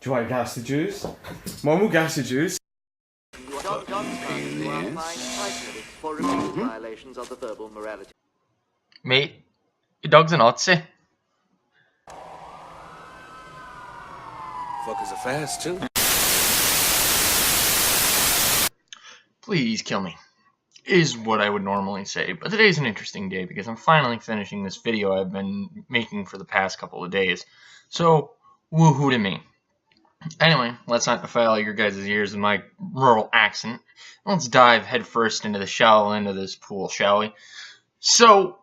Do you want gassy juice? Mum will gassy juice. For repeated violations of the verbal morality. Mate, your dog's an Otzi. Fuckers are fast, too. Please kill me, is what I would normally say, but today's an interesting day because I'm finally finishing this video I've been making for the past couple of days. So, woohoo to me. Anyway, let's not defile your guys' ears with my rural accent. Let's dive headfirst into the shallow end of this pool, shall we? So,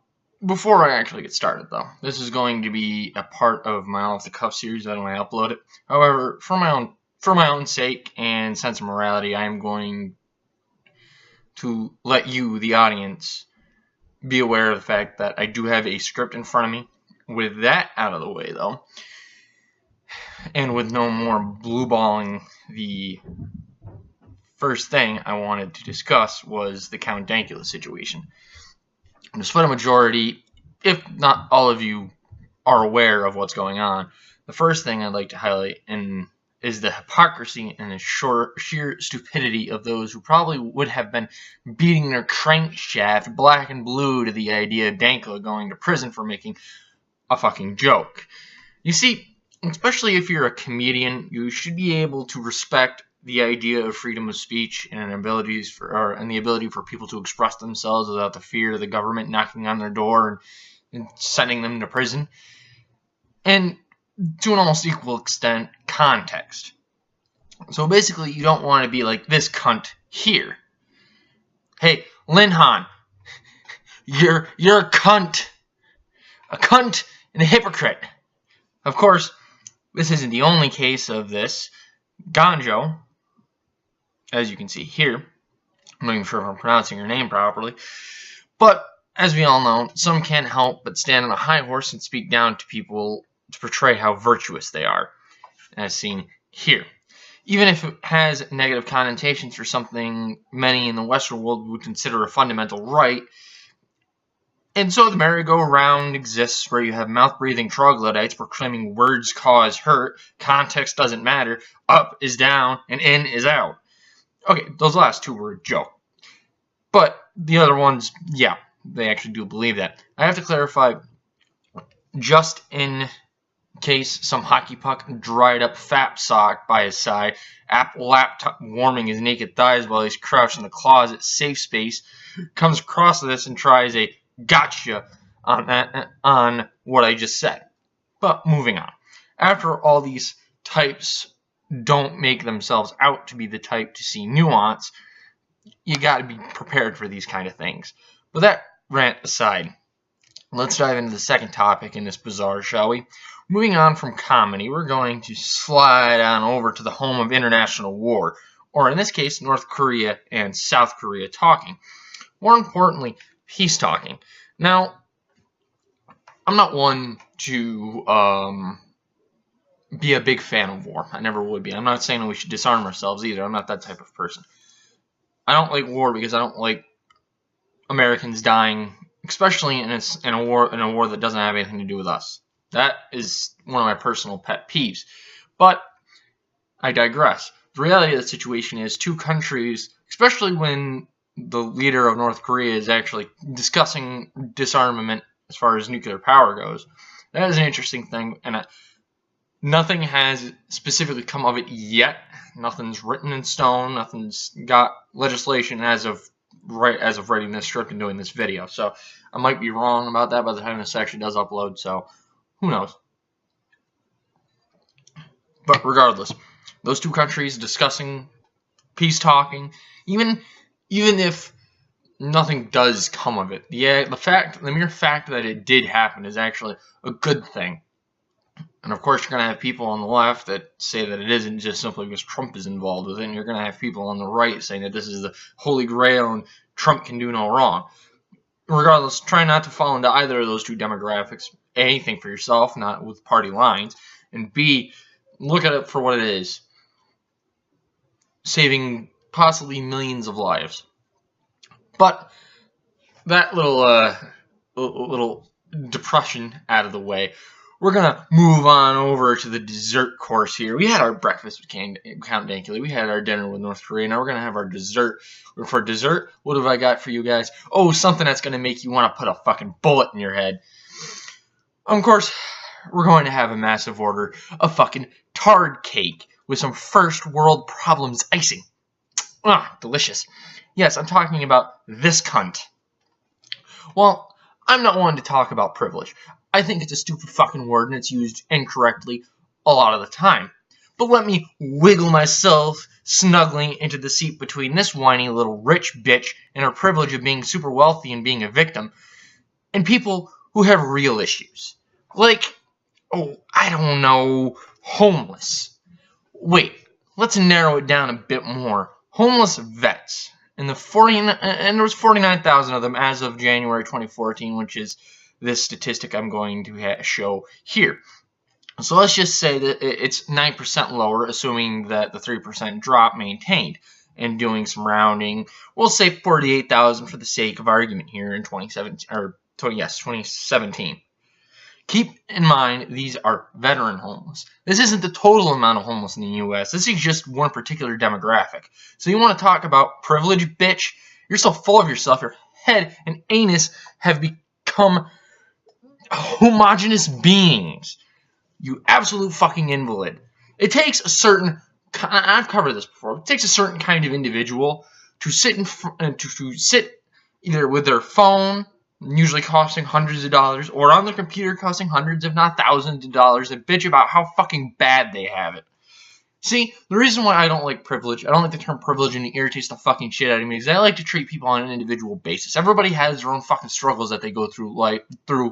before I actually get started, though, this is going to be a part of my off-the-cuff series when I upload it. However, for my own sake and sense of morality, I am going to let you, the audience, be aware of the fact that I do have a script in front of me. With that out of the way, though, and with no more blue-balling, the first thing I wanted to discuss was the Count Dankula situation. Despite a majority, if not all of you, are aware of what's going on, the first thing I'd like to highlight is the hypocrisy and the sheer stupidity of those who probably would have been beating their crankshaft black and blue to the idea of Dankula going to prison for making a fucking joke. You see, especially if you're a comedian, you should be able to respect the idea of freedom of speech and the ability for people to express themselves without the fear of the government knocking on their door and sending them to prison. And to an almost equal extent, context. So basically, you don't want to be like this cunt here. Hey, Linhan, you're a cunt. A cunt and a hypocrite. Of course, this isn't the only case of this. Ganjo, as you can see here, I'm not even sure if I'm pronouncing her name properly, but as we all know, some can't help but stand on a high horse and speak down to people to portray how virtuous they are, as seen here. Even if it has negative connotations for something many in the Western world would consider a fundamental right. And so the merry-go-round exists where you have mouth-breathing troglodytes proclaiming words cause hurt, context doesn't matter, up is down, and in is out. Okay, those last two were a joke. But the other ones, yeah, they actually do believe that. I have to clarify, just in case some hockey puck dried up fat sock by his side, Apple laptop warming his naked thighs while he's crouched in the closet safe space, comes across this and tries a gotcha on what I just said. But moving on. After all, these types don't make themselves out to be the type to see nuance, you got to be prepared for these kind of things. But that rant aside, let's dive into the second topic in this bazaar, shall we? Moving on from comedy, we're going to slide on over to the home of international war, or in this case, North Korea and South Korea talking. More importantly, peace talking. Now, I'm not one to be a big fan of war. I never would be. I'm not saying that we should disarm ourselves either. I'm not that type of person. I don't like war because I don't like Americans dying, especially in a war that doesn't have anything to do with us. That is one of my personal pet peeves. But I digress. The reality of the situation is two countries, especially when the leader of North Korea is actually discussing disarmament as far as nuclear power goes. That is an interesting thing, and nothing has specifically come of it yet. Nothing's written in stone. Nothing's got legislation as of writing this script and doing this video. So I might be wrong about that by the time this actually does upload. So who knows? But regardless, those two countries discussing peace talking, even if nothing does come of it, the mere fact that it did happen is actually a good thing. And of course, you're going to have people on the left that say that it isn't just simply because Trump is involved with it, and you're going to have people on the right saying that this is the holy grail and Trump can do no wrong. Regardless, try not to fall into either of those two demographics. A, think for yourself, not with party lines, and B, look at it for what it is. Saving possibly millions of lives. But that little depression out of the way, we're gonna move on over to the dessert course here. We had our breakfast with Count Dankula. We had our dinner with North Korea. Now we're gonna have our dessert. For dessert, what have I got for you guys? Oh, something that's gonna make you want to put a fucking bullet in your head. Of course, we're going to have a massive order of fucking tard cake with some first world problems icing. Ah, delicious. Yes, I'm talking about this cunt. Well, I'm not one to talk about privilege. I think it's a stupid fucking word and it's used incorrectly a lot of the time. But let me wiggle myself snuggling into the seat between this whiny little rich bitch and her privilege of being super wealthy and being a victim, and people who have real issues. Like, oh, I don't know, homeless. Wait, let's narrow it down a bit more. Homeless vets. And there was 49,000 of them as of January 2014, which is this statistic I'm going to show here. So let's just say that it's 9% lower, assuming that the 3% drop maintained. And doing some rounding, we'll say 48,000 for the sake of argument here in 2017. Keep in mind, these are veteran homeless. This isn't the total amount of homeless in the U.S. This is just one particular demographic. So you want to talk about privilege, bitch? You're so full of yourself, your head and anus have become homogenous beings. You absolute fucking invalid. It takes a certain, I've covered this before, it takes a certain kind of individual to sit to sit either with their phone, usually costing hundreds of dollars, or on their computer costing hundreds if not thousands of dollars, and bitch about how fucking bad they have it. See, the reason why I don't like privilege, I don't like the term privilege, and it irritates the fucking shit out of me, is I like to treat people on an individual basis. Everybody has their own fucking struggles that they go through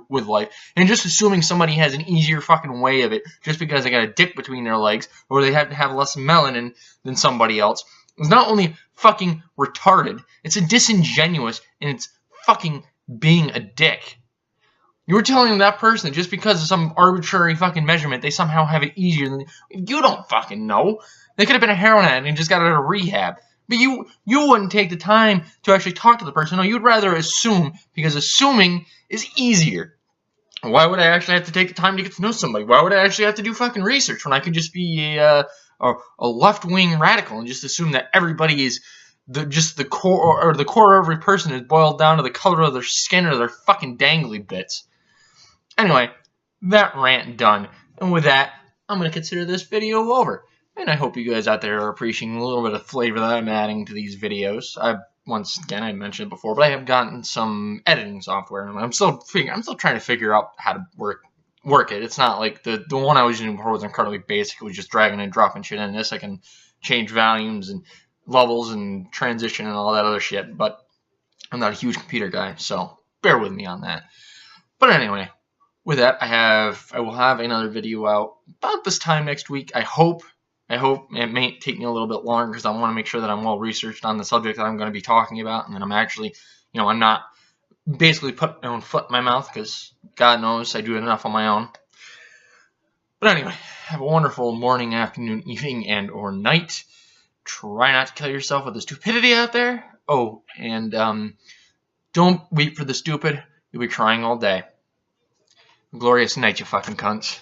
with life, and just assuming somebody has an easier fucking way of it just because they got a dick between their legs, or they have to have less melanin than somebody else, is not only fucking retarded, it's a disingenuous, and it's fucking being a dick. You were telling that person that just because of some arbitrary fucking measurement, they somehow have it easier than you. Don't fucking know. They could have been a heroin addict and just got out of rehab. But you wouldn't take the time to actually talk to the person. No, you'd rather assume, because assuming is easier. Why would I actually have to take the time to get to know somebody? Why would I actually have to do fucking research when I could just be a left-wing radical and just assume that everybody is the core, or the core of every person is boiled down to the color of their skin or their fucking dangly bits. Anyway, that rant done. And with that, I'm going to consider this video over. And I hope you guys out there are appreciating a little bit of flavor that I'm adding to these videos. Once again, I mentioned it before, but I have gotten some editing software, and I'm still trying to figure out how to work it. It's not like the one I was using before was incredibly basic. It was just dragging and dropping shit in. This I can change volumes and levels and transition and all that other shit, but I'm not a huge computer guy, so bear with me on that. But anyway, with that, I will have another video out about this time next week. I hope it may take me a little bit longer because I want to make sure that I'm well researched on the subject that I'm going to be talking about, and that I'm actually, I'm not basically putting my own foot in my mouth, because God knows I do enough on my own. But anyway, have a wonderful morning, afternoon, evening, and or night. Try not to kill yourself with the stupidity out there. Oh, and don't weep for the stupid. You'll be crying all day. Glorious night, you fucking cunts.